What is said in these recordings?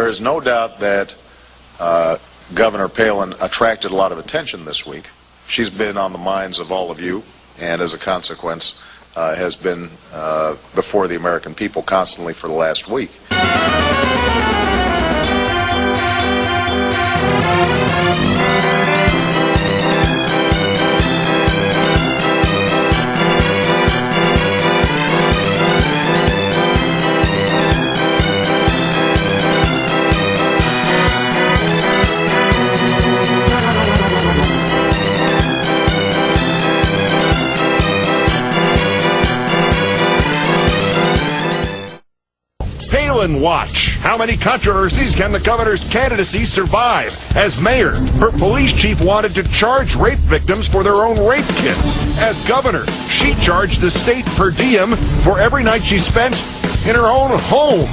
There is no doubt that Governor Palin attracted a lot of attention this week. She's been on the minds of all of you, and as a consequence, has been before the American people constantly for the last week. Palin Watch. How many controversies can the governor's candidacy survive? As mayor, her police chief wanted to charge rape victims for their own rape kits. As governor, she charged the state per diem for every night she spent in her own home.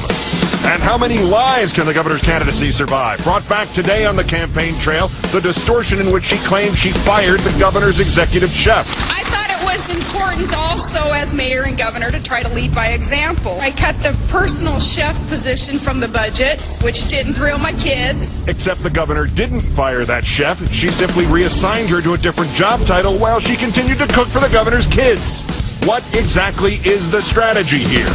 And how many lies can the governor's candidacy survive? Brought back today on the campaign trail, the distortion in which she claimed she fired the governor's executive chef. I thought it was important also as mayor and governor to try to lead by example. I cut the personal chef position from the budget, which didn't thrill my kids. Except the governor didn't fire that chef. She simply reassigned her to a different job title while she continued to cook for the governor's kids. What exactly is the strategy here?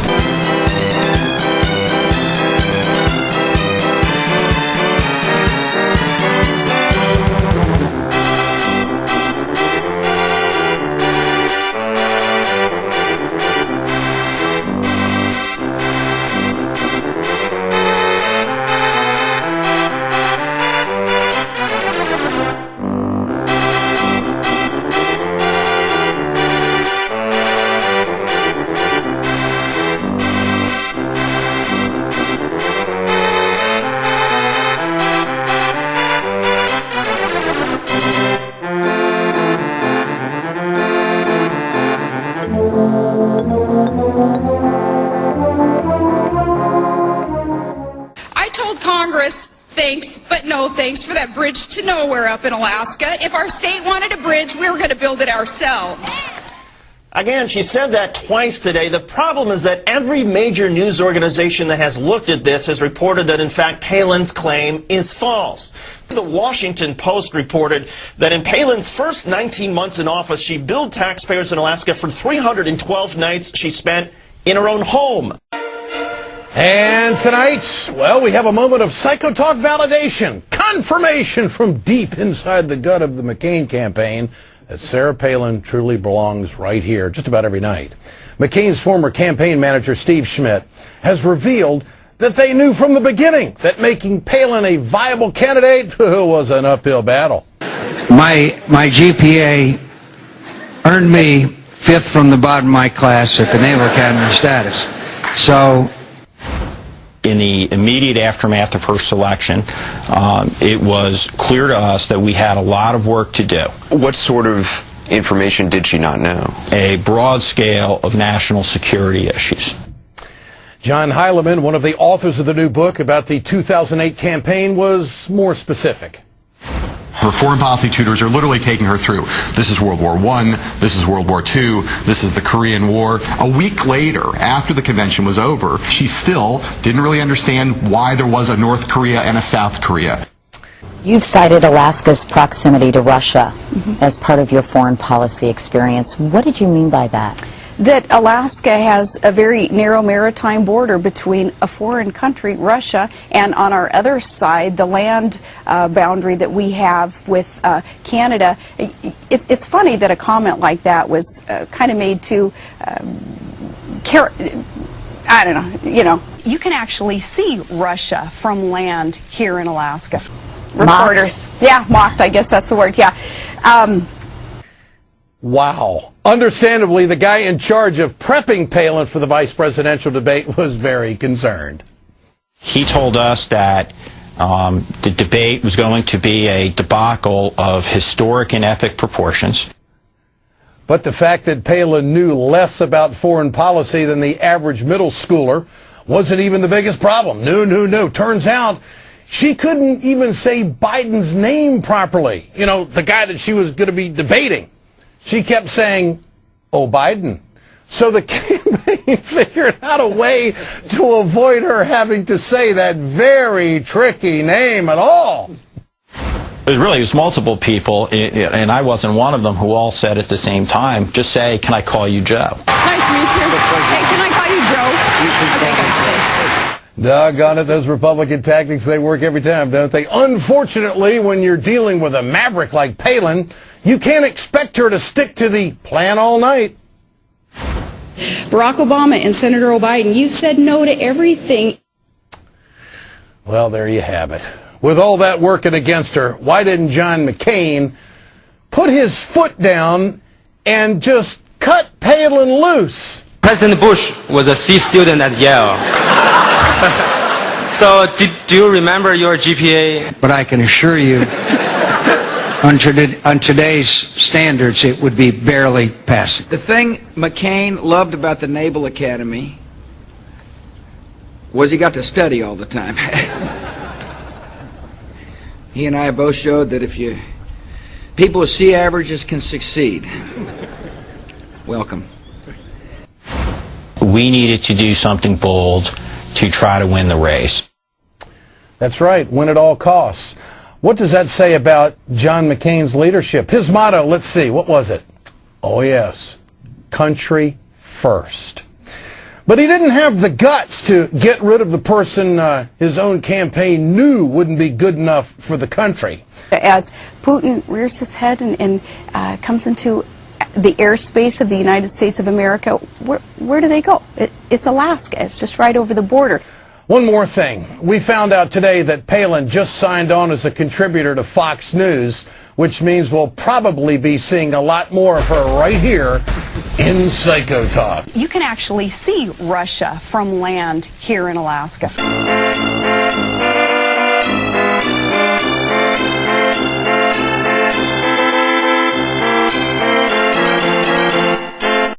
Thanks, but no thanks for that bridge to nowhere up in Alaska. If our state wanted a bridge, we were going to build it ourselves. Again, she said that twice today. The problem is that every major news organization that has looked at this has reported that, in fact, Palin's claim is false. The Washington Post reported that in Palin's first 19 months in office, she billed taxpayers in Alaska for 312 nights she spent in her own home. And tonight, well, we have a moment of psychotalk validation, confirmation from deep inside the gut of the McCain campaign that Sarah Palin truly belongs right here, just about every night. McCain's former campaign manager, Steve Schmidt, has revealed that they knew from the beginning that making Palin a viable candidate was an uphill battle. My GPA earned me fifth from the bottom of my class at the Naval Academy status. So in the immediate aftermath of her selection, it was clear to us that we had a lot of work to do. What sort of information did she not know? A broad scale of national security issues. John Heilemann, one of the authors of the new book about the 2008 campaign, was more specific. Her foreign policy tutors are literally taking her through. This is World War I, this is World War II, this is the Korean War. A week later, after the convention was over, she still didn't really understand why there was a North Korea and a South Korea. You've cited Alaska's proximity to Russia as part of your foreign policy experience. What did you mean by that? That Alaska has a very narrow maritime border between a foreign country, Russia, and on our other side, the land boundary that we have with Canada. It's funny that a comment like that was kind of made to, I don't know, you know. You can actually see Russia from land here in Alaska. Reporters. Yeah, mocked, I guess that's the word, yeah. Wow. Understandably, the guy in charge of prepping Palin for the vice presidential debate was very concerned. He told us that the debate was going to be a debacle of historic and epic proportions. But the fact that Palin knew less about foreign policy than the average middle schooler wasn't even the biggest problem. No. Turns out she couldn't even say Biden's name properly. You know, the guy that she was going to be debating. She kept saying, "Oh, Biden." So the campaign figured out a way to avoid her having to say that very tricky name at all. It was multiple people, and I wasn't one of them, who all said at the same time, just say, "Can I call you Joe?" Nice to meet you. Hey, can I call you Joe? Okay, good. Doggone it, those Republican tactics, they work every time, don't they? Unfortunately, when you're dealing with a maverick like Palin, you can't expect her to stick to the plan all night. Barack Obama and Senator Biden, you've said no to everything. Well, there you have it. With all that working against her, why didn't John McCain put his foot down and just cut Palin loose? President Bush was a C student at Yale. So do you remember your GPA? But I can assure you, on today's standards, it would be barely passing. The thing McCain loved about the Naval Academy was he got to study all the time. He and I both showed that people with C averages can succeed. Welcome. We needed to do something bold to try to win the race. That's right, win at all costs. What does that say about John McCain's leadership? His motto, let's see, what was it? Oh yes, country first. But he didn't have the guts to get rid of the person his own campaign knew wouldn't be good enough for the country. As Putin rears his head and comes into the airspace of the United States of America, where do they go? It's Alaska. It's just right over the border. One more thing. We found out today that Palin just signed on as a contributor to Fox News, which means we'll probably be seeing a lot more of her right here in Psycho Talk. You can actually see Russia from land here in Alaska.